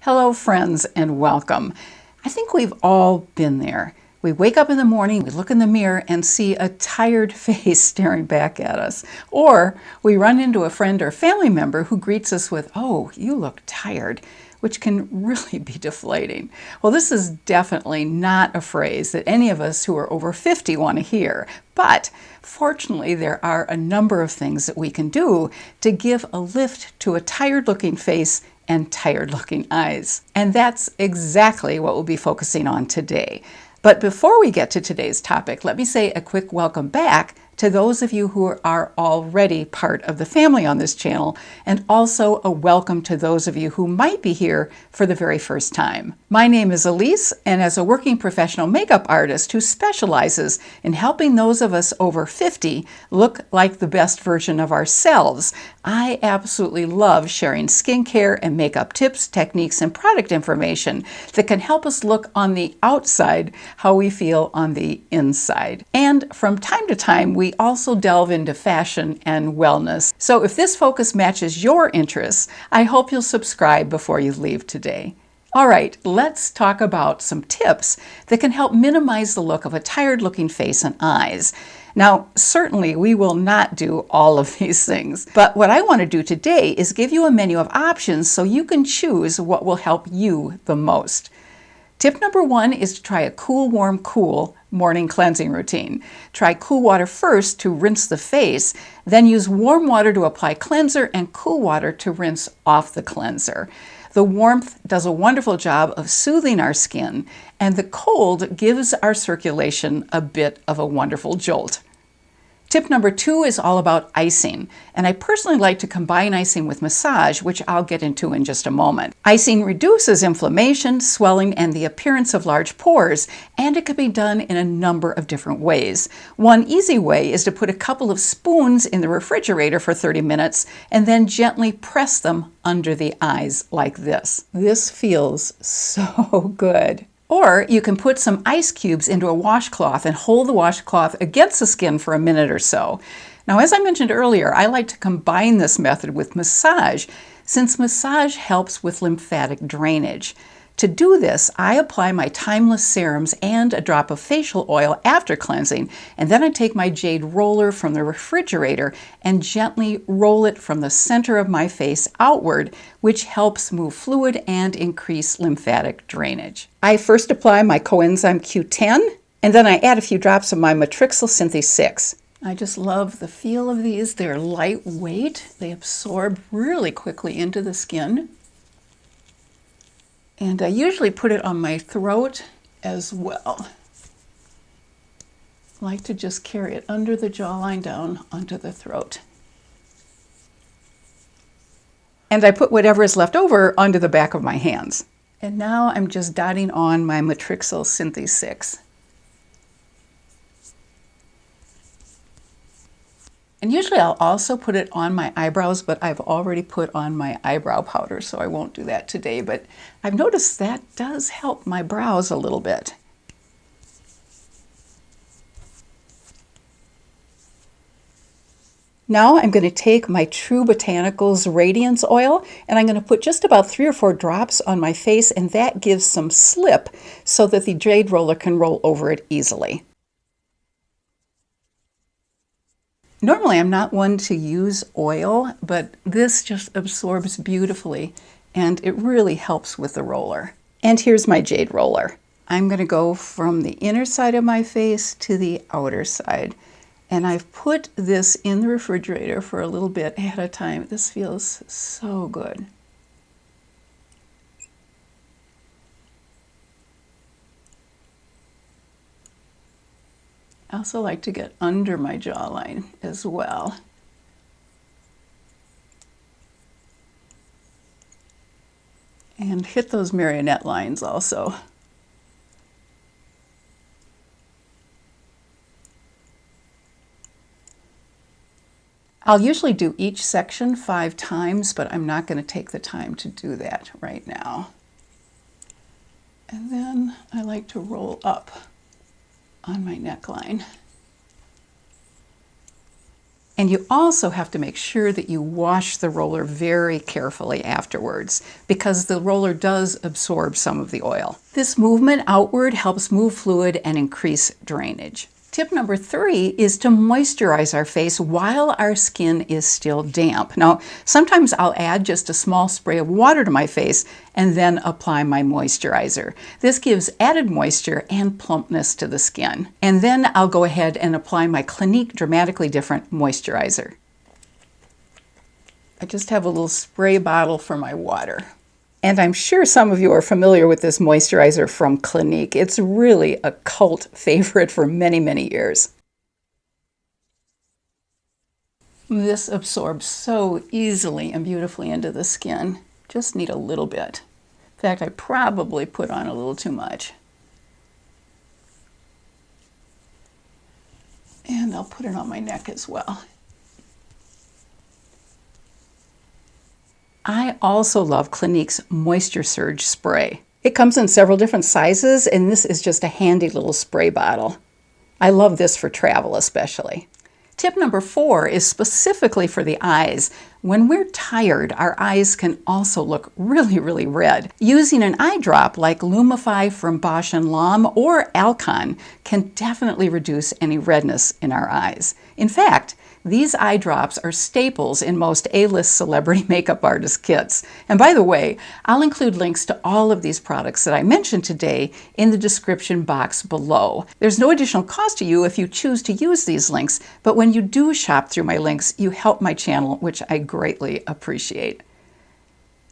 Hello friends and welcome. I think we've all been there. We wake up in the morning, we look in the mirror and see a tired face staring back at us. Or we run into a friend or family member who greets us with, "Oh, you look tired," which can really be deflating. Well, this is definitely not a phrase that any of us who are over 50 want to hear. But fortunately, there are a number of things that we can do to give a lift to a tired-looking face and tired-looking eyes. And that's exactly what we'll be focusing on today. But before we get to today's topic, let me say a quick welcome back to those of you who are already part of the family on this channel, and also a welcome to those of you who might be here for the very first time. My name is Elise, and as a working professional makeup artist who specializes in helping those of us over 50 look like the best version of ourselves, I absolutely love sharing skincare and makeup tips, techniques, and product information that can help us look on the outside how we feel on the inside. And from time to time, we also delve into fashion and wellness. So if this focus matches your interests, I hope you'll subscribe before you leave today. All right, let's talk about some tips that can help minimize the look of a tired-looking face and eyes. Now, certainly we will not do all of these things, but what I want to do today is give you a menu of options so you can choose what will help you the most. Tip number one is to try a cool, warm, cool morning cleansing routine. Try cool water first to rinse the face, then use warm water to apply cleanser and cool water to rinse off the cleanser. The warmth does a wonderful job of soothing our skin, and the cold gives our circulation a bit of a wonderful jolt. Tip number two is all about icing, and I personally like to combine icing with massage, which I'll get into in just a moment. Icing reduces inflammation, swelling, and the appearance of large pores, and it can be done in a number of different ways. One easy way is to put a couple of spoons in the refrigerator for 30 minutes and then gently press them under the eyes like this. This feels so good. Or you can put some ice cubes into a washcloth and hold the washcloth against the skin for a minute or so. Now, as I mentioned earlier, I like to combine this method with massage, since massage helps with lymphatic drainage. To do this, I apply my timeless serums and a drop of facial oil after cleansing, and then I take my jade roller from the refrigerator and gently roll it from the center of my face outward, which helps move fluid and increase lymphatic drainage. I first apply my coenzyme Q10, and then I add a few drops of my matrixyl synthe 6. I just love the feel of these. They're lightweight. They absorb really quickly into the skin. And I usually put it on my throat as well. I like to just carry it under the jawline down onto the throat. And I put whatever is left over onto the back of my hands. And now I'm just dotting on my matrixyl synthe 6. And usually I'll also put it on my eyebrows, but I've already put on my eyebrow powder, so I won't do that today. But I've noticed that does help my brows a little bit. Now I'm going to take my True Botanicals Radiance Oil, and I'm going to put just about 3 or 4 drops on my face, and that gives some slip so that the jade roller can roll over it easily. Normally, I'm not one to use oil, but this just absorbs beautifully, and it really helps with the roller. And here's my jade roller. I'm going to go from the inner side of my face to the outer side. And I've put this in the refrigerator for a little bit at a time. This feels so good. I also like to get under my jawline as well. And hit those marionette lines also. I'll usually do each section 5 times, but I'm not going to take the time to do that right now. And then I like to roll up on my neckline. And you also have to make sure that you wash the roller very carefully afterwards because the roller does absorb some of the oil. This movement outward helps move fluid and increase drainage. Tip number 3 is to moisturize our face while our skin is still damp. Now, sometimes I'll add just a small spray of water to my face and then apply my moisturizer. This gives added moisture and plumpness to the skin. And then I'll go ahead and apply my Clinique Dramatically Different moisturizer. I just have a little spray bottle for my water. And I'm sure some of you are familiar with this moisturizer from Clinique. It's really a cult favorite for many, many years. This absorbs so easily and beautifully into the skin. Just need a little bit. In fact, I probably put on a little too much. And I'll put it on my neck as well. I also love Clinique's Moisture Surge Spray. It comes in several different sizes, and this is just a handy little spray bottle. I love this for travel especially. Tip number 4 is specifically for the eyes. When we're tired, our eyes can also look really, really red. Using an eye drop like Lumify from Bausch & Lomb or Alcon can definitely reduce any redness in our eyes. In fact, these eye drops are staples in most A-list celebrity makeup artist kits. And by the way, I'll include links to all of these products that I mentioned today in the description box below. There's no additional cost to you if you choose to use these links, but when you do shop through my links, you help my channel, which I greatly appreciate.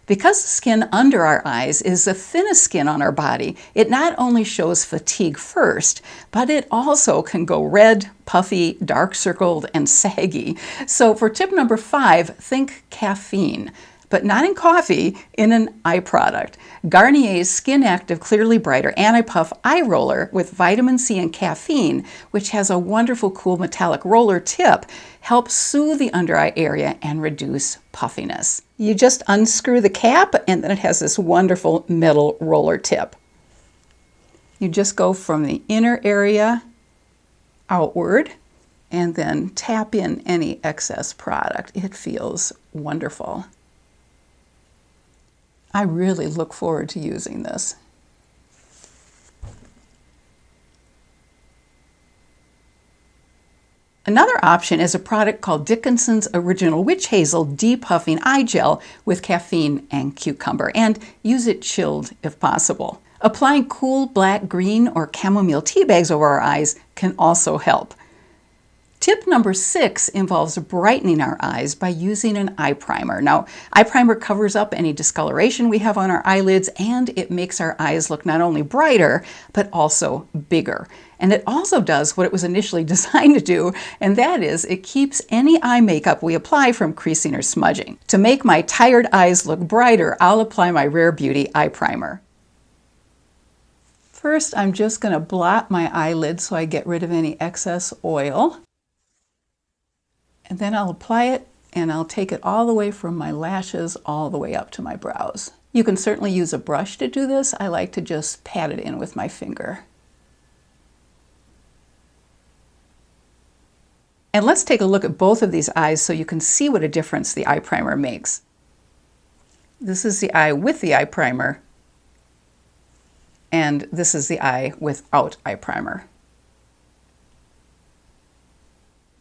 Because the skin under our eyes is the thinnest skin on our body, it not only shows fatigue first, but it also can go red, puffy, dark circled, and saggy. So for tip number 5, think caffeine. But not in coffee, in an eye product. Garnier's Skin Active Clearly Brighter Anti-Puff Eye Roller with vitamin C and caffeine, which has a wonderful cool metallic roller tip, helps soothe the under eye area and reduce puffiness. You just unscrew the cap and then it has this wonderful metal roller tip. You just go from the inner area outward and then tap in any excess product. It feels wonderful. I really look forward to using this. Another option is a product called Dickinson's Original Witch Hazel Depuffing Eye Gel with caffeine and cucumber, and use it chilled if possible. Applying cool black, green, or chamomile tea bags over our eyes can also help. Tip number 6 involves brightening our eyes by using an eye primer. Now, eye primer covers up any discoloration we have on our eyelids, and it makes our eyes look not only brighter, but also bigger. And it also does what it was initially designed to do, and that is it keeps any eye makeup we apply from creasing or smudging. To make my tired eyes look brighter, I'll apply my Rare Beauty eye primer. First, I'm just going to blot my eyelid so I get rid of any excess oil. And then I'll apply it, and I'll take it all the way from my lashes all the way up to my brows. You can certainly use a brush to do this. I like to just pat it in with my finger. And let's take a look at both of these eyes so you can see what a difference the eye primer makes. This is the eye with the eye primer, and this is the eye without eye primer.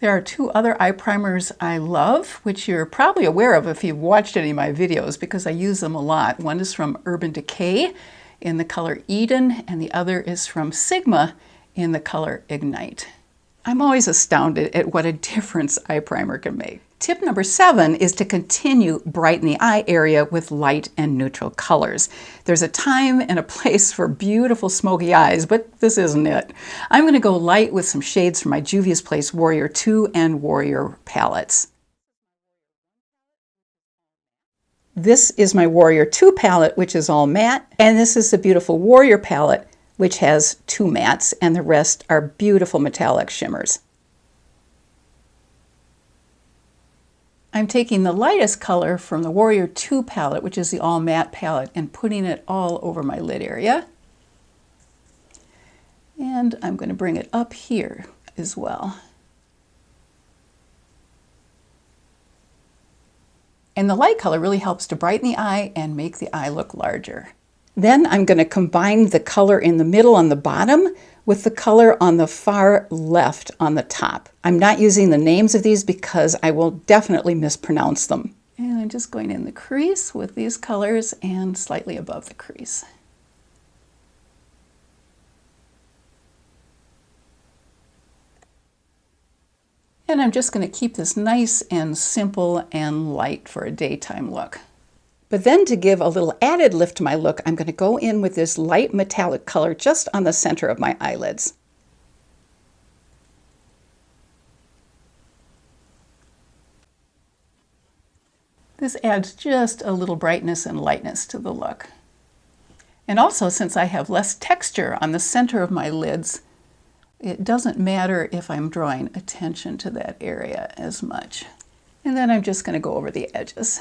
There are 2 other eye primers I love, which you're probably aware of if you've watched any of my videos because I use them a lot. One is from Urban Decay in the color Eden, and the other is from Sigma in the color Ignite. I'm always astounded at what a difference eye primer can make. Tip number 7 is to continue brighten the eye area with light and neutral colors. There's a time and a place for beautiful smoky eyes, but this isn't it. I'm going to go light with some shades from my Juvia's Place Warrior 2 and Warrior palettes. This is my Warrior 2 palette, which is all matte, and this is the beautiful Warrior palette, which has 2 mattes, and the rest are beautiful metallic shimmers. I'm taking the lightest color from the Warrior 2 palette, which is the all matte palette, and putting it all over my lid area. And I'm going to bring it up here as well. And the light color really helps to brighten the eye and make the eye look larger. Then I'm going to combine the color in the middle on the bottom with the color on the far left on the top. I'm not using the names of these because I will definitely mispronounce them. And I'm just going in the crease with these colors and slightly above the crease. And I'm just going to keep this nice and simple and light for a daytime look. But then to give a little added lift to my look, I'm going to go in with this light metallic color just on the center of my eyelids. This adds just a little brightness and lightness to the look. And also, since I have less texture on the center of my lids, it doesn't matter if I'm drawing attention to that area as much. And then I'm just going to go over the edges.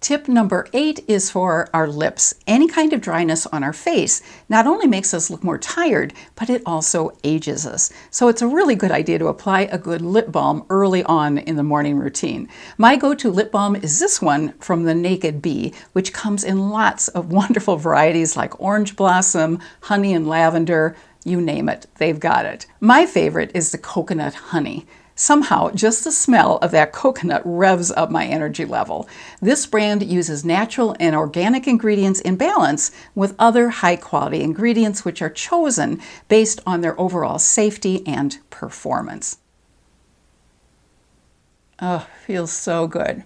Tip number 8 is for our lips. Any kind of dryness on our face not only makes us look more tired, but it also ages us. So it's a really good idea to apply a good lip balm early on in the morning routine. My go-to lip balm is this one from the Naked Bee, which comes in lots of wonderful varieties like orange blossom, honey and lavender, you name it, they've got it. My favorite is the coconut honey. Somehow, just the smell of that coconut revs up my energy level. This brand uses natural and organic ingredients in balance with other high-quality ingredients which are chosen based on their overall safety and performance. Oh, feels so good.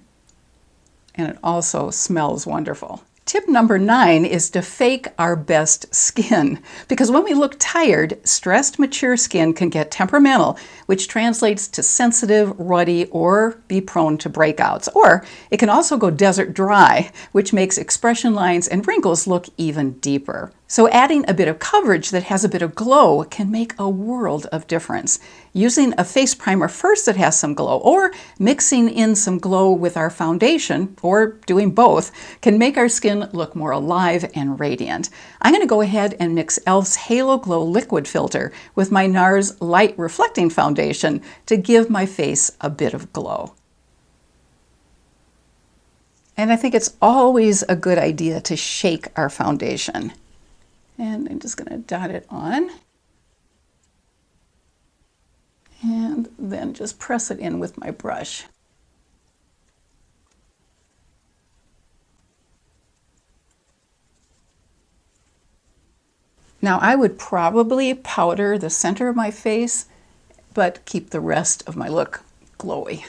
And it also smells wonderful. Tip number 9 is to fake our best skin. Because when we look tired, stressed, mature skin can get temperamental, which translates to sensitive, ruddy, or be prone to breakouts. Or it can also go desert dry, which makes expression lines and wrinkles look even deeper. So adding a bit of coverage that has a bit of glow can make a world of difference. Using a face primer first that has some glow, or mixing in some glow with our foundation, or doing both, can make our skin look more alive and radiant. I'm going to go ahead and mix e.l.f.'s Halo Glow Liquid Filter with my NARS Light Reflecting Foundation to give my face a bit of glow. And I think it's always a good idea to shake our foundation. And I'm just going to dot it on. And then just press it in with my brush. Now I would probably powder the center of my face, but keep the rest of my look glowy.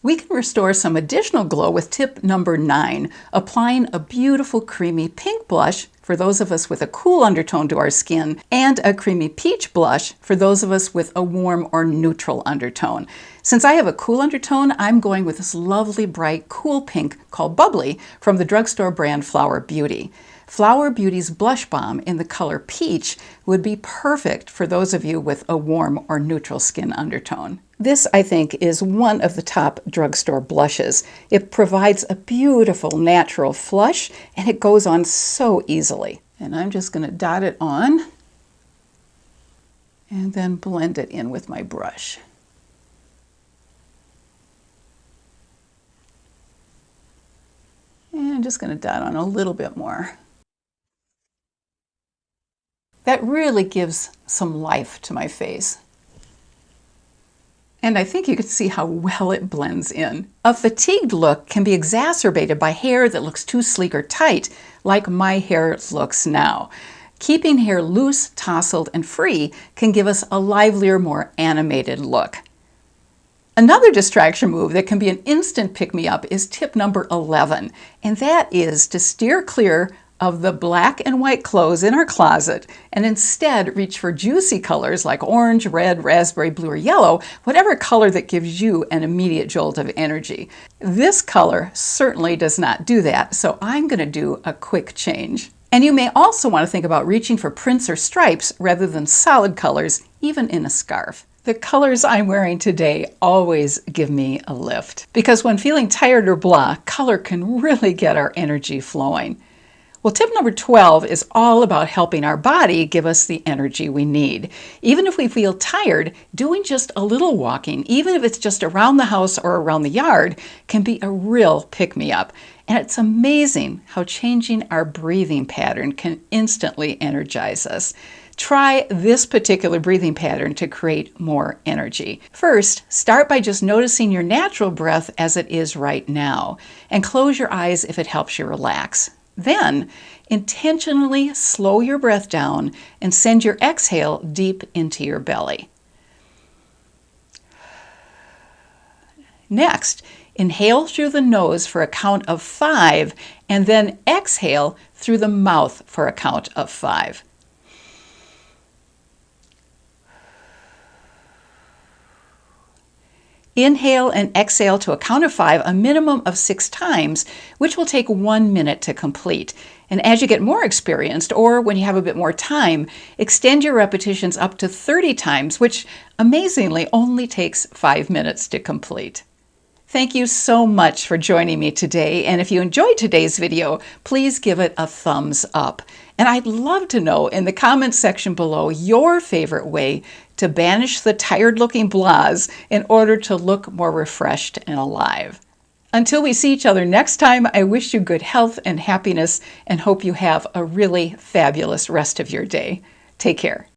We can restore some additional glow with tip number 9, applying a beautiful creamy pink blush for those of us with a cool undertone to our skin, and a creamy peach blush for those of us with a warm or neutral undertone. Since I have a cool undertone, I'm going with this lovely bright cool pink called Bubbly from the drugstore brand Flower Beauty. Flower Beauty's blush balm in the color peach would be perfect for those of you with a warm or neutral skin undertone. This, I think, is one of the top drugstore blushes. It provides a beautiful natural flush, and it goes on so easily. And I'm just going to dot it on and then blend it in with my brush. And I'm just going to dot on a little bit more. That really gives some life to my face. And I think you can see how well it blends in. A fatigued look can be exacerbated by hair that looks too sleek or tight, like my hair looks now. Keeping hair loose, tousled, and free can give us a livelier, more animated look. Another distraction move that can be an instant pick-me-up is tip number 11, and that is to steer clear of the black and white clothes in our closet and instead reach for juicy colors like orange, red, raspberry, blue, or yellow, whatever color that gives you an immediate jolt of energy. This color certainly does not do that, so I'm going to do a quick change. And you may also want to think about reaching for prints or stripes rather than solid colors, even in a scarf. The colors I'm wearing today always give me a lift, because when feeling tired or blah, color can really get our energy flowing. Well, tip number 12 is all about helping our body give us the energy we need. Even if we feel tired, doing just a little walking, even if it's just around the house or around the yard, can be a real pick-me-up. And it's amazing how changing our breathing pattern can instantly energize us. Try this particular breathing pattern to create more energy. First, start by just noticing your natural breath as it is right now, and close your eyes if it helps you relax. Then, intentionally slow your breath down and send your exhale deep into your belly. Next, inhale through the nose for a count of 5, and then exhale through the mouth for a count of 5. Inhale and exhale to a count of 5, a minimum of 6 times, which will take 1 minute to complete. And as you get more experienced, or when you have a bit more time, extend your repetitions up to 30 times, which amazingly only takes 5 minutes to complete. Thank you so much for joining me today, and if you enjoyed today's video, please give it a thumbs up. And I'd love to know in the comments section below your favorite way to banish the tired-looking blahs in order to look more refreshed and alive. Until we see each other next time, I wish you good health and happiness and hope you have a really fabulous rest of your day. Take care.